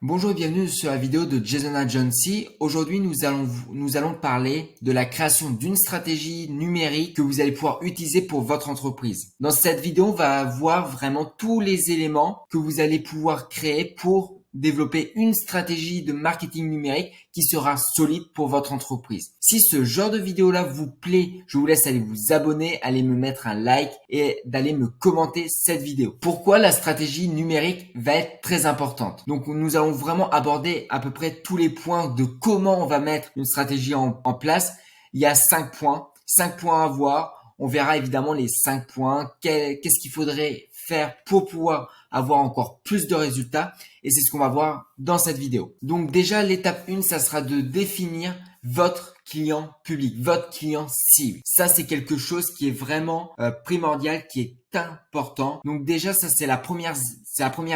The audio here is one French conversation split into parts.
Bonjour et bienvenue sur la vidéo de Jason Agency. Aujourd'hui, nous allons parler de la création d'une stratégie numérique que vous allez pouvoir utiliser pour votre entreprise. Dans cette vidéo, on va voir vraiment tous les éléments que vous allez pouvoir créer pour développer une stratégie de marketing numérique qui sera solide pour votre entreprise. Si ce genre de vidéo-là vous plaît, je vous laisse aller vous abonner, aller me mettre un like et d'aller me commenter cette vidéo. Pourquoi la stratégie numérique va être très importante? Donc, nous allons vraiment aborder à peu près tous les points de comment on va mettre une stratégie en place. Il y a 5 points à voir. On verra évidemment les 5 points. Qu'est-ce qu'il faudrait faire pour pouvoir avoir encore plus de résultats, et c'est ce qu'on va voir dans cette vidéo. Donc déjà, l'étape 1, ça sera de définir votre client public, votre client cible. Ça, c'est quelque chose qui est vraiment primordial, qui est important. Donc déjà, ça c'est la première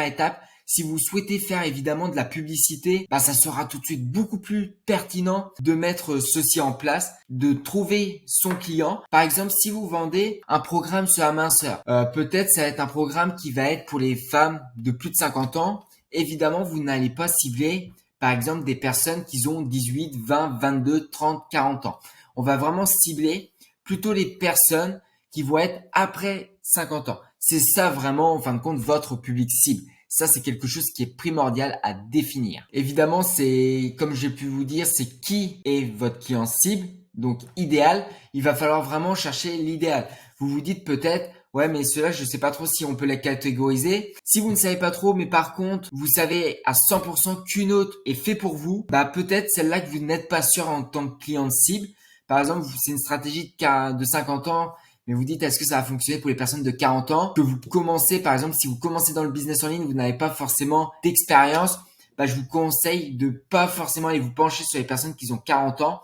étape. Si vous souhaitez faire évidemment de la publicité, ça sera tout de suite beaucoup plus pertinent de mettre ceci en place, de trouver son client. Par exemple, si vous vendez un programme sur la minceur, peut-être ça va être un programme qui va être pour les femmes de plus de 50 ans. Évidemment, vous n'allez pas cibler, par exemple, des personnes qui ont 18, 20, 22, 30, 40 ans. On va vraiment cibler plutôt les personnes qui vont être après 50 ans. C'est ça vraiment, en fin de compte, votre public cible. Ça, c'est quelque chose qui est primordial à définir. Évidemment, c'est, comme j'ai pu vous dire, c'est qui est votre client cible. Donc, idéal, il va falloir vraiment chercher l'idéal. Vous vous dites peut-être, ouais, mais cela, je sais pas trop si on peut la catégoriser. Si vous ne savez pas trop, mais par contre, vous savez à 100% qu'une autre est fait pour vous, peut-être celle-là que vous n'êtes pas sûr en tant que client cible. Par exemple, c'est une stratégie de 50 ans, mais vous dites, est-ce que ça va fonctionner pour les personnes de 40 ans? Que vous commencez, par exemple, si vous commencez dans le business en ligne, vous n'avez pas forcément d'expérience, je vous conseille de pas forcément aller vous pencher sur les personnes qui ont 40 ans,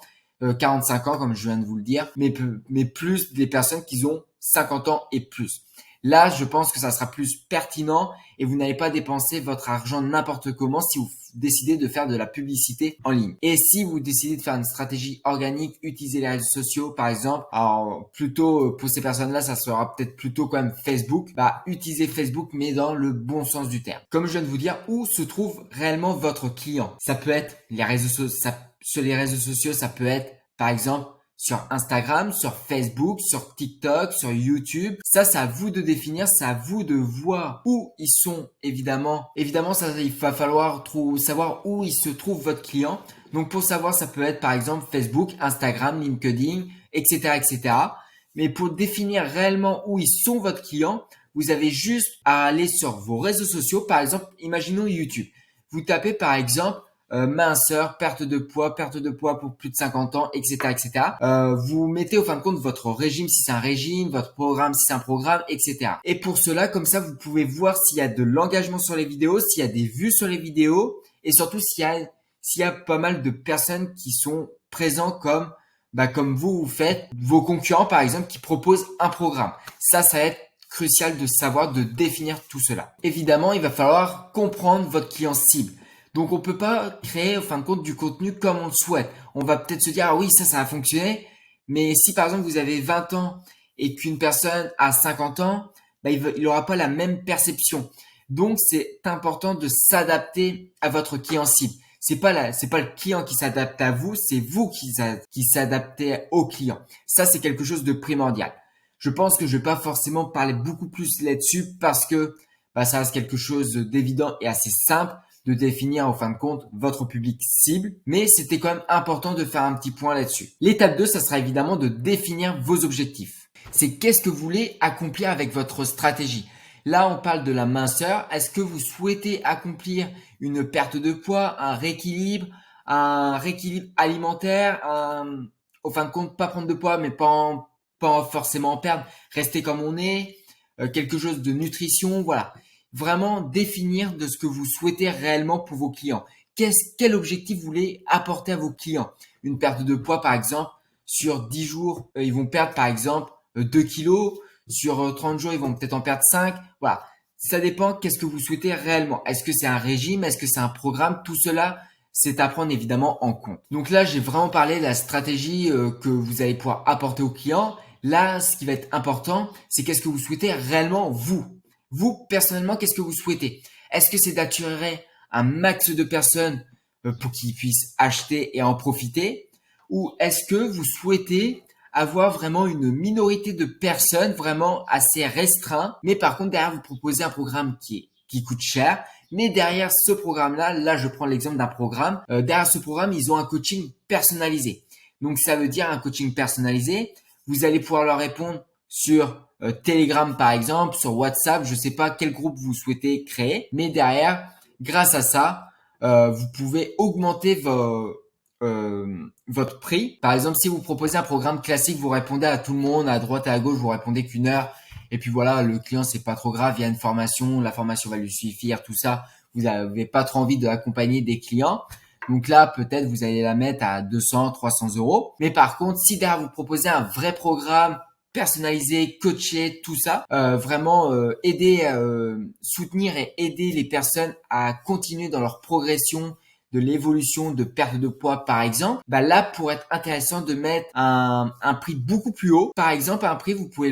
45 ans, comme je viens de vous le dire, mais plus des personnes qui ont 50 ans et plus. Là, je pense que ça sera plus pertinent et vous n'allez pas dépenser votre argent n'importe comment si vous décidez de faire de la publicité en ligne. Et si vous décidez de faire une stratégie organique, utiliser les réseaux sociaux, par exemple, alors plutôt pour ces personnes-là, ça sera peut-être plutôt quand même Facebook. Utilisez Facebook, mais dans le bon sens du terme. Comme je viens de vous dire, où se trouve réellement votre client? Ça peut être les réseaux sociaux, sur les réseaux sociaux, ça peut être, par exemple, sur Instagram, sur Facebook, sur TikTok, sur YouTube. Ça, c'est à vous de définir, c'est à vous de voir où ils sont, évidemment. Évidemment, ça, il va falloir savoir où il se trouve votre client. Donc, pour savoir, ça peut être, par exemple, Facebook, Instagram, LinkedIn, etc., etc. Mais pour définir réellement où ils sont votre client, vous avez juste à aller sur vos réseaux sociaux. Par exemple, imaginons YouTube. Vous tapez, par exemple, minceur, perte de poids pour plus de 50 ans, etc., etc. Vous mettez au fin de compte votre régime si c'est un régime, votre programme si c'est un programme, etc. Et pour cela, comme ça, vous pouvez voir s'il y a de l'engagement sur les vidéos, s'il y a des vues sur les vidéos, et surtout s'il y a pas mal de personnes qui sont présents comme vous faites, vos concurrents par exemple qui proposent un programme. Ça va être crucial de savoir, de définir tout cela. Évidemment, il va falloir comprendre votre client cible. Donc, on peut pas créer, en fin de compte, du contenu comme on le souhaite. On va peut-être se dire, ah oui, ça va fonctionner. Mais si, par exemple, vous avez 20 ans et qu'une personne a 50 ans, il aura pas la même perception. Donc, c'est important de s'adapter à votre client cible. C'est pas le client qui s'adapte à vous, c'est vous qui s'adaptez au client. Ça, c'est quelque chose de primordial. Je pense que je vais pas forcément parler beaucoup plus là-dessus parce que, ça reste quelque chose d'évident et assez simple de définir en fin de compte votre public cible, mais c'était quand même important de faire un petit point là-dessus. L'étape 2, ça sera évidemment de définir vos objectifs. C'est qu'est-ce que vous voulez accomplir avec votre stratégie. Là, on parle de la minceur. Est-ce que vous souhaitez accomplir une perte de poids, un rééquilibre alimentaire, au fin de compte, pas prendre de poids, mais pas forcément en perdre, rester comme on est, quelque chose de nutrition, voilà. Vraiment définir de ce que vous souhaitez réellement pour vos clients. Quel objectif vous voulez apporter à vos clients? Une perte de poids, par exemple, sur 10 jours, ils vont perdre, par exemple, 2 kilos. Sur 30 jours, ils vont peut-être en perdre 5. Voilà. Ça dépend qu'est-ce que vous souhaitez réellement. Est-ce que c'est un régime? Est-ce que c'est un programme? Tout cela, c'est à prendre évidemment en compte. Donc là, j'ai vraiment parlé de la stratégie que vous allez pouvoir apporter aux clients. Là, ce qui va être important, c'est qu'est-ce que vous souhaitez réellement vous. Vous, personnellement, qu'est-ce que vous souhaitez? Est-ce que c'est d'attirer un max de personnes pour qu'ils puissent acheter et en profiter? Ou est-ce que vous souhaitez avoir vraiment une minorité de personnes vraiment assez restreint, mais par contre derrière vous proposez un programme qui coûte cher, mais derrière ce programme-là, là je prends l'exemple d'un programme, derrière ce programme ils ont un coaching personnalisé. Donc ça veut dire un coaching personnalisé, vous allez pouvoir leur répondre sur Telegram par exemple, sur WhatsApp, je sais pas quel groupe vous souhaitez créer, mais derrière, grâce à ça, vous pouvez augmenter votre prix. Par exemple, si vous proposez un programme classique, vous répondez à tout le monde, à droite et à gauche, vous répondez qu'une heure. Et puis voilà, le client, c'est pas trop grave, il y a une formation, la formation va lui suffire, tout ça. Vous n'avez pas trop envie d'accompagner des clients. Donc là, peut-être vous allez la mettre à 200, 300 euros. Mais par contre, si derrière vous proposez un vrai programme personnalisé, coaché, tout ça, vraiment aider, soutenir et aider les personnes à continuer dans leur progression, de l'évolution de perte de poids par exemple, bah là pour être intéressant de mettre un prix beaucoup plus haut. Par exemple, un prix vous pourrez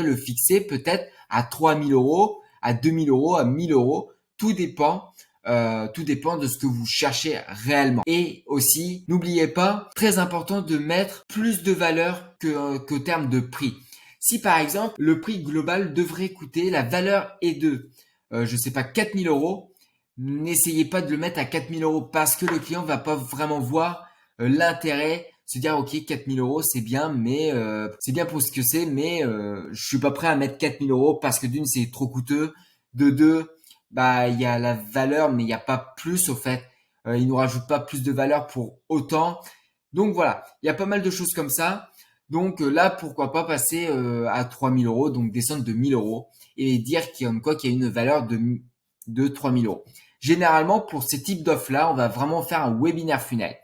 le fixer peut-être à 3000 euros, à 2000 euros, à 1000 euros. Tout dépend de ce que vous cherchez réellement. Et aussi, n'oubliez pas, très important de mettre plus de valeur qu'au terme de prix. Si par exemple, le prix global devrait coûter, la valeur est de, je sais pas, 4000 euros, n'essayez pas de le mettre à 4000 euros parce que le client va pas vraiment voir l'intérêt, se dire ok 4000 euros c'est bien, mais c'est bien pour ce que c'est, mais je suis pas prêt à mettre 4000 euros parce que d'une c'est trop coûteux, de deux bah il y a la valeur mais il n'y a pas plus au fait, il nous rajoute pas plus de valeur pour autant. Donc voilà, il y a pas mal de choses comme ça. Donc là pourquoi pas passer à 3000 euros, donc descendre de 1000 euros et dire qu'il y a une valeur de 3000 euros. Généralement, pour ces types d'offres-là, on va vraiment faire un webinaire funnel.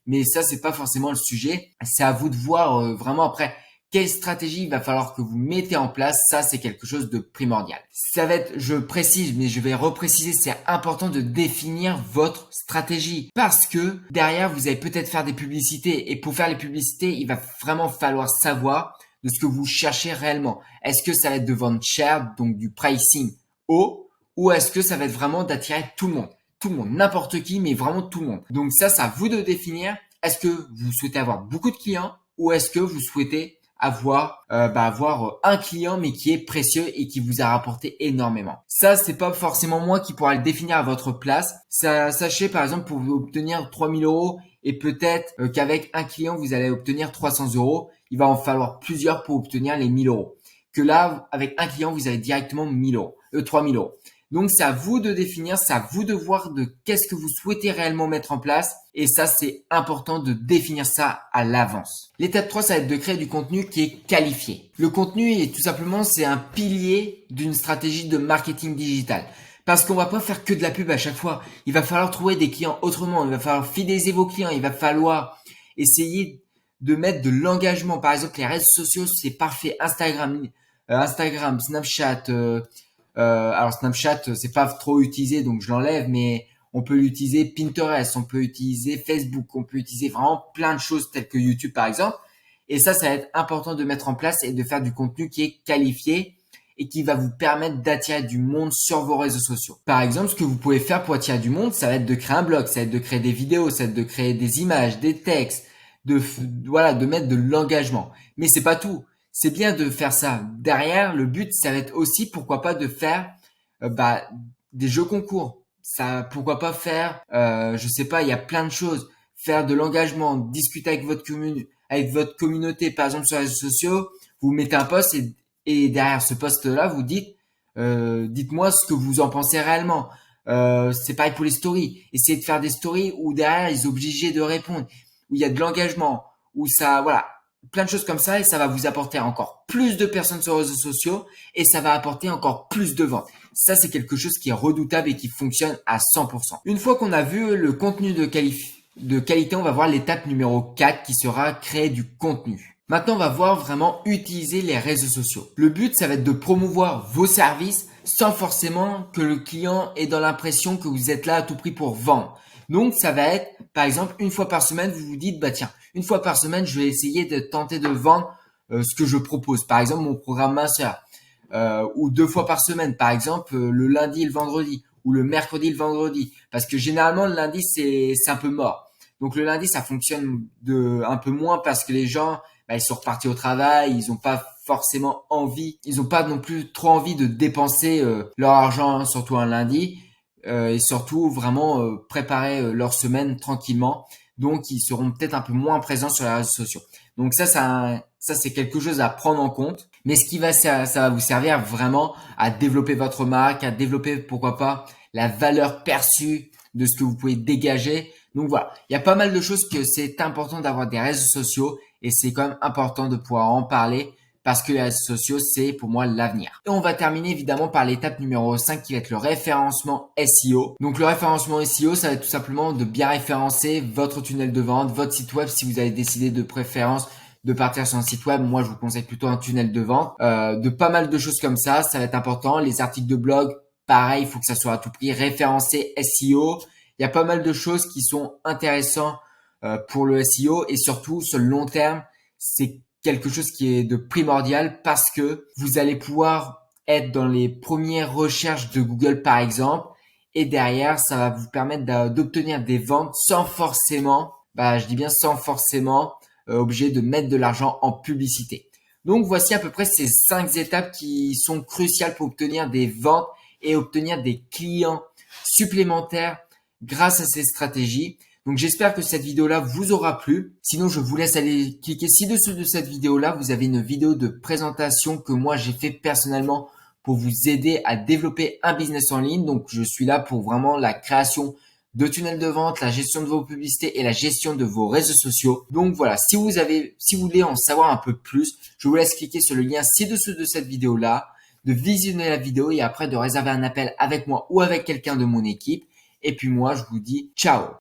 Mais ça, c'est pas forcément le sujet. C'est à vous de voir vraiment après quelle stratégie il va falloir que vous mettez en place. Ça, c'est quelque chose de primordial. Ça va être, je précise, mais je vais repréciser, c'est important de définir votre stratégie parce que derrière, vous allez peut-être faire des publicités et pour faire les publicités, il va vraiment falloir savoir de ce que vous cherchez réellement. Est-ce que ça va être de vendre cher, donc du pricing haut, ou est-ce que ça va être vraiment d'attirer tout le monde? Tout le monde, n'importe qui, mais vraiment tout le monde. Donc ça, c'est à vous de définir. Est-ce que vous souhaitez avoir beaucoup de clients ou est-ce que vous souhaitez avoir un client mais qui est précieux et qui vous a rapporté énormément. Ça, c'est pas forcément moi qui pourra le définir à votre place. Ça, sachez par exemple pour vous obtenir 3000 euros et peut-être qu'avec un client vous allez obtenir 300 euros. Il va en falloir plusieurs pour obtenir les 1000 euros. Que là, avec un client, vous avez directement 3000 euros. Donc, c'est à vous de définir, c'est à vous de voir de qu'est-ce que vous souhaitez réellement mettre en place. Et ça, c'est important de définir ça à l'avance. L'étape 3, ça va être de créer du contenu qui est qualifié. Le contenu est tout simplement, c'est un pilier d'une stratégie de marketing digital. Parce qu'on va pas faire que de la pub à chaque fois. Il va falloir trouver des clients autrement. Il va falloir fidéliser vos clients. Il va falloir essayer de mettre de l'engagement. Par exemple, les réseaux sociaux, c'est parfait. Instagram, Snapchat, alors Snapchat, c'est pas trop utilisé, donc je l'enlève, mais on peut l'utiliser Pinterest, on peut utiliser Facebook, on peut utiliser vraiment plein de choses telles que YouTube par exemple. Et ça va être important de mettre en place et de faire du contenu qui est qualifié et qui va vous permettre d'attirer du monde sur vos réseaux sociaux. Par exemple, ce que vous pouvez faire pour attirer du monde, ça va être de créer un blog, ça va être de créer des vidéos, ça va être de créer des images, des textes, de mettre de l'engagement. Mais c'est pas tout. C'est bien de faire ça. Derrière, le but, ça va être aussi, pourquoi pas, de faire des jeux concours. Ça, pourquoi pas faire, je sais pas, il y a plein de choses. Faire de l'engagement, discuter avec votre communauté, par exemple sur les réseaux sociaux. Vous mettez un post et derrière ce post-là, vous dites, dites-moi ce que vous en pensez réellement. C'est pareil pour les stories. Essayez de faire des stories où derrière, ils sont obligés de répondre, où il y a de l'engagement, où ça, voilà. Plein de choses comme ça et ça va vous apporter encore plus de personnes sur les réseaux sociaux et ça va apporter encore plus de ventes. Ça, c'est quelque chose qui est redoutable et qui fonctionne à 100%. Une fois qu'on a vu le contenu de qualité, on va voir l'étape numéro 4 qui sera créer du contenu. Maintenant, on va voir vraiment utiliser les réseaux sociaux. Le but, ça va être de promouvoir vos services sans forcément que le client ait dans l'impression que vous êtes là à tout prix pour vendre. Donc, ça va être, par exemple, une fois par semaine, vous vous dites, bah tiens, une fois par semaine, je vais essayer de tenter de vendre ce que je propose. Par exemple, mon programme minceur. Ou 2 fois par semaine, par exemple, le lundi et le vendredi. ou le mercredi, le vendredi. Parce que généralement, le lundi, c'est un peu mort. Donc le lundi, ça fonctionne un peu moins parce que les gens, ils sont repartis au travail, ils n'ont pas forcément envie, ils n'ont pas non plus trop envie de dépenser leur argent, hein, surtout un lundi, et surtout vraiment préparer leur semaine tranquillement. Donc ils seront peut-être un peu moins présents sur les réseaux sociaux. Donc ça c'est quelque chose à prendre en compte. Mais ça va vous servir vraiment à développer votre marque, à développer pourquoi pas la valeur perçue de ce que vous pouvez dégager. Donc voilà, il y a pas mal de choses que c'est important d'avoir des réseaux sociaux et c'est quand même important de pouvoir en parler parce que les réseaux sociaux, c'est pour moi l'avenir. Et on va terminer évidemment par l'étape numéro 5 qui va être le référencement SEO. Donc le référencement SEO, ça va être tout simplement de bien référencer votre tunnel de vente, votre site web si vous avez décidé de préférence de partir sur un site web. Moi, je vous conseille plutôt un tunnel de vente. De pas mal de choses comme ça va être important. Les articles de blog, pareil, il faut que ça soit à tout prix référencé SEO. Il y a pas mal de choses qui sont intéressantes pour le SEO et surtout sur le long terme, c'est quelque chose qui est de primordial parce que vous allez pouvoir être dans les premières recherches de Google par exemple et derrière, ça va vous permettre d'obtenir des ventes sans forcément, je dis bien sans forcément obligé de mettre de l'argent en publicité. Donc voici à peu près ces 5 étapes qui sont cruciales pour obtenir des ventes et obtenir des clients supplémentaires grâce à ces stratégies. Donc j'espère que cette vidéo-là vous aura plu. Sinon, je vous laisse aller cliquer ci-dessous de cette vidéo-là. Vous avez une vidéo de présentation que moi j'ai fait personnellement pour vous aider à développer un business en ligne. Donc je suis là pour vraiment la création de tunnels de vente, la gestion de vos publicités et la gestion de vos réseaux sociaux. Donc voilà, si vous voulez en savoir un peu plus, je vous laisse cliquer sur le lien ci-dessous de cette vidéo-là, de visionner la vidéo et après de réserver un appel avec moi ou avec quelqu'un de mon équipe. Et puis moi, je vous dis ciao.